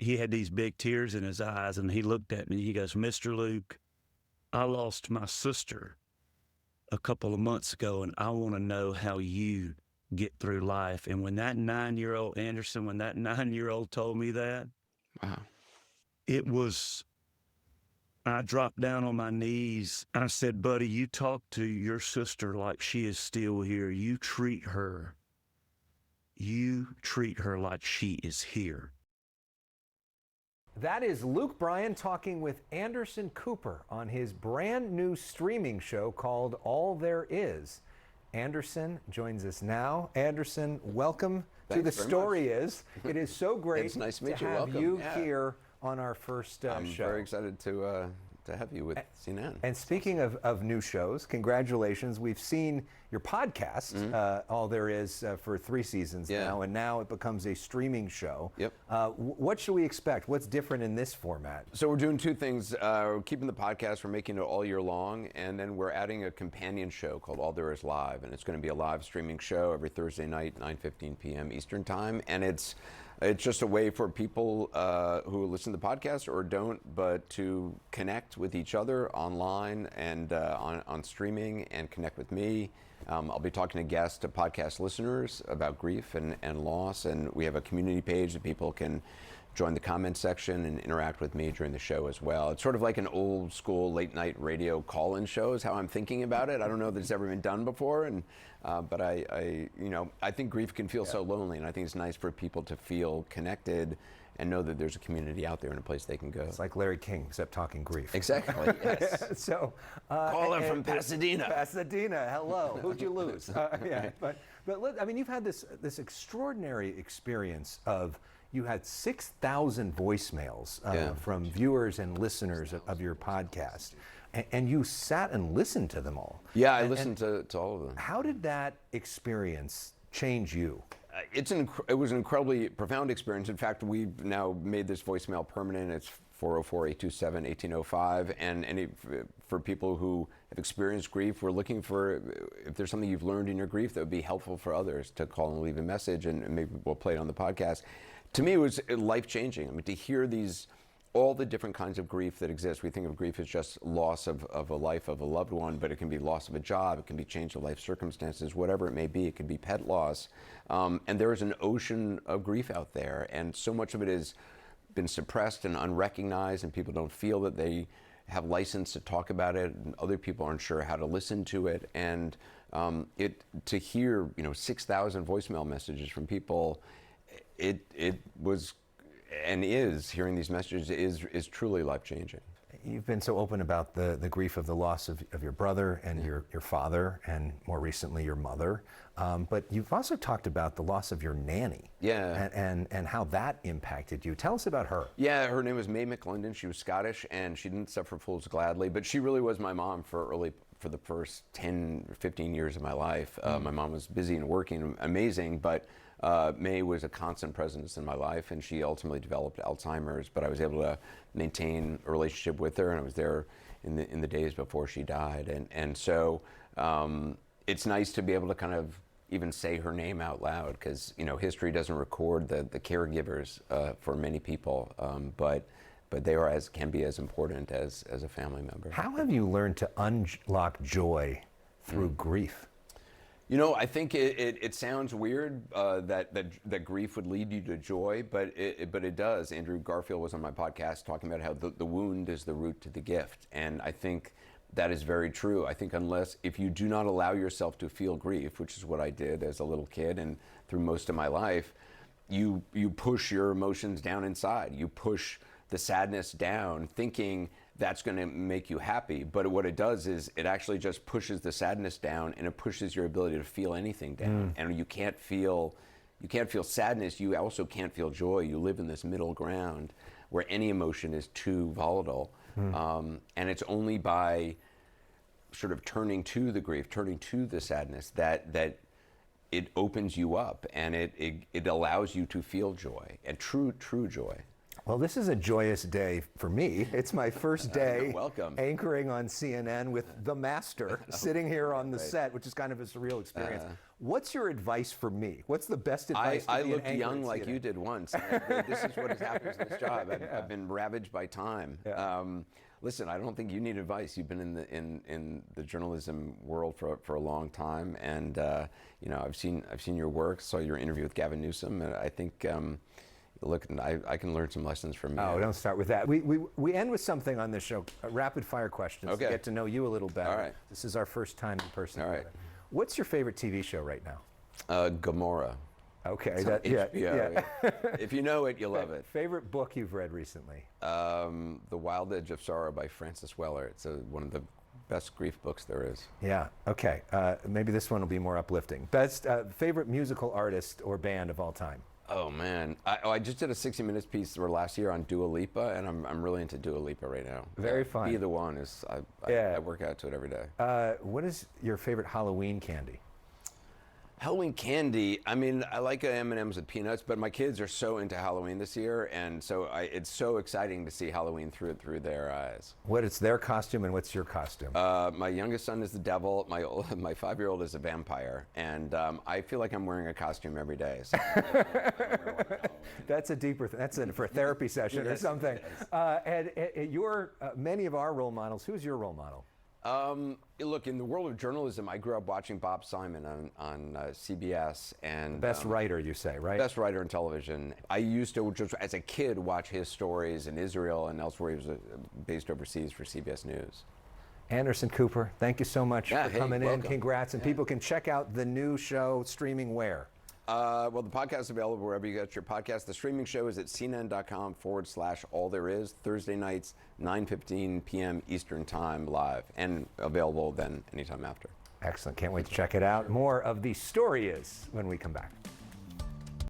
he had these big tears in his eyes, and he looked at me. He goes, "Mr. Luke, I lost my sister a couple of months ago, and I want to know how you get through life." And when that 9-year-old Anderson, when that 9-year-old told me that, Wow. it was, I dropped down on my knees. I said, "Buddy, you talk to your sister like she is still here. You treat her like she is here." That is Luke Bryan talking with Anderson Cooper on his brand new streaming show called All There Is. Anderson joins us now. Anderson, welcome to The Story Is. It is so great it's nice to meet to you. have Welcome. you here on our first I'm show. very excited to have you with CNN. And speaking of new shows, congratulations. We've seen your podcast, All There Is, for 3 seasons now, and now it becomes a streaming show. Yep. What should we expect? What's different in this format? So we're doing 2 things. We're keeping the podcast, we're making it all year long, and then we're adding a companion show called All There Is Live, and it's going to be a live streaming show every Thursday night, 9:15 p.m. Eastern Time, and it's just a way for people who listen to the podcast or don't, but to connect with each other online and on streaming and connect with me. I'll be talking to guests, to podcast listeners about grief and loss, and we have a community page that people can join the comment section and interact with me during the show as well. It's sort of like an old school late night radio call-in show is how I'm thinking about it. I don't know if it's ever been done before, and but I think grief can feel so lonely, and I think it's nice for people to feel connected and know that there's a community out there and a place they can go. It's like Larry King, except talking grief. Exactly, yes. So, caller from Pasadena. Pasadena, hello. Who'd you lose? But you've had this extraordinary experience of, you had 6,000 voicemails from viewers and listeners of your podcast, and you sat and listened to them all. Yeah, I listened to all of them. How did that experience change you? It was an incredibly profound experience. In fact, we've now made this voicemail permanent. It's 404-827-1805. And for people who have experienced grief, we're looking for, if there's something you've learned in your grief that would be helpful for others, to call and leave a message, and maybe we'll play it on the podcast. To me, it was life-changing. I mean, to hear all the different kinds of grief that exist. We think of grief as just loss of a life of a loved one, but it can be loss of a job, it can be change of life circumstances, whatever it may be. It could be pet loss. And there is an ocean of grief out there, and so much of it has been suppressed and unrecognized, and people don't feel that they have license to talk about it, and other people aren't sure how to listen to it. And to hear 6,000 voicemail messages from people, it was and is, hearing these messages is truly life-changing. You've been so open about the grief of the loss of your brother and your father, and more recently your mother, but you've also talked about the loss of your nanny, and how that impacted you. Tell us about her. Yeah, her name was May Mclundon. She was Scottish, and she didn't suffer fools gladly, but she really was my mom for the first 10 or 15 years of my life. My mom was busy and working, amazing, but May was a constant presence in my life, and she ultimately developed Alzheimer's, but I was able to maintain a relationship with her, and I was there in the days before she died. And so it's nice to be able to kind of even say her name out loud, because history doesn't record the caregivers for many people, but they can be as important as a family member. How have you learned to unlock joy through grief? I think it sounds weird that grief would lead you to joy, but it does. Andrew Garfield was on my podcast talking about how the wound is the root to the gift, and I think that is very true. I think if you do not allow yourself to feel grief, which is what I did as a little kid and through most of my life, you push your emotions down inside. You push the sadness down, thinking that's going to make you happy. But what it does is it actually just pushes the sadness down, and it pushes your ability to feel anything down. And you can't feel sadness. You also can't feel joy. You live in this middle ground where any emotion is too volatile. And it's only by sort of turning to the grief, turning to the sadness, that it opens you up, and it allows you to feel joy, and true joy. Well, this is a joyous day for me. It's my first day Welcome. anchoring on CNN with the master sitting here on the set, which is kind of a surreal experience. What's your advice for me? What's the best advice I to be an looked anchor young at like CNN? you did once. This is what has happened in this job. I've been ravaged by time. Yeah. Listen, I don't think you need advice. You've been in the journalism world for a long time, and I've seen your work. Saw your interview with Gavin Newsom, and I think. Look, I can learn some lessons from you. Oh, don't start with that. We end with something on this show, rapid fire questions to get to know you a little better. All right. This is our first time in person. All right. Together. What's your favorite TV show right now? Gomorrah. Okay. HBO, yeah. If you know it, you love it. Favorite book you've read recently? The Wild Edge of Sorrow by Francis Weller. It's one of the best grief books there is. Yeah. Okay. Maybe this one will be more uplifting. Best favorite musical artist or band of all time? Oh man, I just did a 60 Minutes piece last year on Dua Lipa, and I'm really into Dua Lipa right now. Very fun. Either one is. I work out to it every day. What is your favorite Halloween candy? Halloween candy. I mean, I like M&Ms with peanuts, but my kids are so into Halloween this year, and so it's so exciting to see Halloween through their eyes. What is their costume and what's your costume? My youngest son is the devil. My 5-year-old is a vampire, and I feel like I'm wearing a costume every day. So That's a deeper. That's for a therapy session or something. And many of our role models. Who's your role model? Look, in the world of journalism, I grew up watching Bob Simon on CBS, and Best writer, you say, right? Best writer in television. I used to, just as a kid, watch his stories in Israel and elsewhere. He was based overseas for CBS News. Anderson Cooper, thank you so much for coming in. Welcome. Congrats, and people can check out the new show streaming where? Well, the podcast is available wherever you get your podcast. The streaming show is at cnn.com/allthereis, Thursday nights, 9:15 p.m. Eastern Time live, and available then anytime after. Excellent. Can't wait to check it out. More of The Story Is when we come back.